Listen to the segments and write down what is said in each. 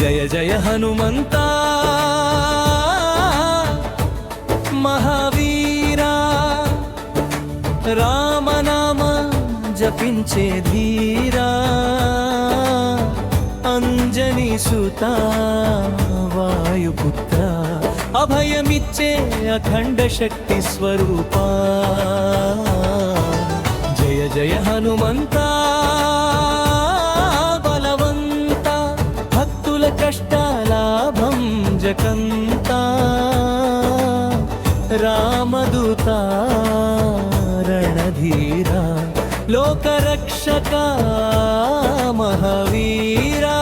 జయ జయ హనుమంతా మహావీరా రామనామ జపించే ధీరా అంజనీ సుతా వాయుపుత్ర అభయమిచ్చే అఖండ శక్తి స్వరూపా జయ జయ హనుమంతా బలవంత భక్తుల కష్టాల భంజకంతా రామదూతా రణధీరా లోకరక్షక మహావీరా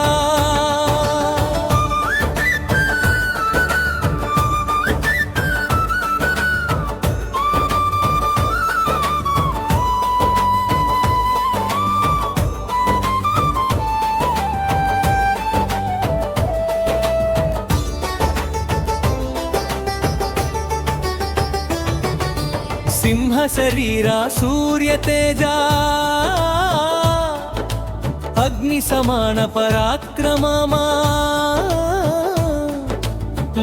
సింహ శరీరా సూర్య తేజా అగ్ని సమాన పరాక్రమమా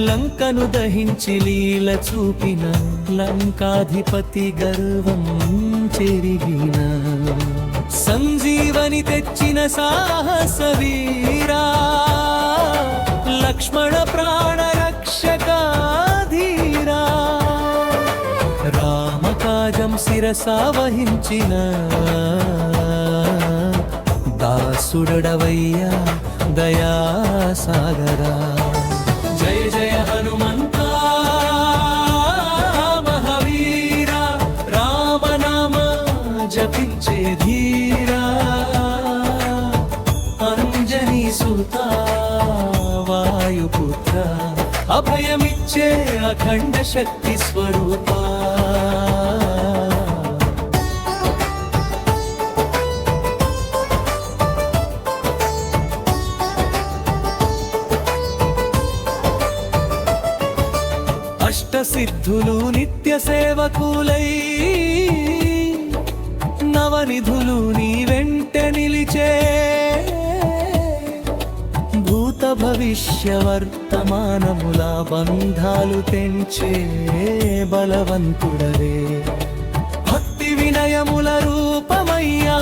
లంకను దహించి లీల చూపిన లంకాధిపతి గర్వం చెరిగిన సంజీవని తెచ్చిన సాహస వీరా లక్ష్మణ ప్రాణ రక్షక ధీరా రామకాజం శిరసా వహించిన దాసుడవయ్యా దయాసాగరా జయ జయ హనుమంతా మహావీరా రామనామ జపించే ధీరా అంజనీ సుతా వాయుపుత్ర అభయమిచ్చే అఖండ శక్తి స్వరూపా అష్టసిద్ధులు నిత్య సేవకులై నవనిధులు నీ వెంట నిలిచే భూత భవిష్య వర్తమానముల బంధాలు తెంచే బలవంతుడవే భక్తి వినయముల రూపమయ్యా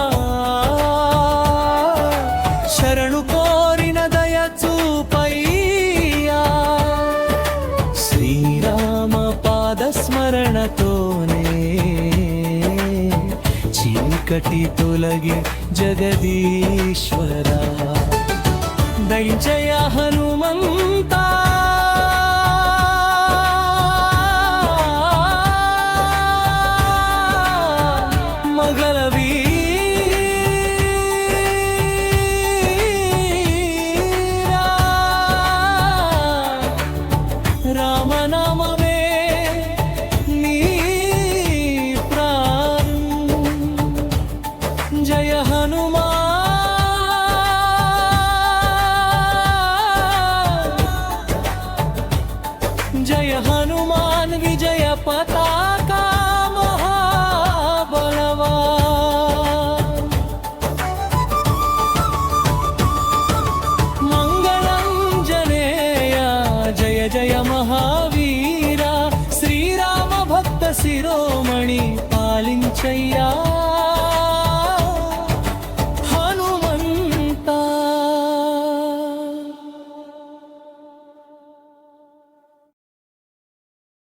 శరణు కోరిన దయ చూపయ్యా శ్రీరామ పాద స్మరణతోనే చీకటి తొలగి జగదీశ్వరా దయచయ హనుమంతా మగల వీరా రామనామమే నీ ప్రాణం జయ హనుమా జయ హనుమాన్ విజయ పతాకా మహాబలవాన్ మంగళం జనేయ జయ జయ మహావీర శ్రీరామ భక్త శిరోమణి పాలించయ్యా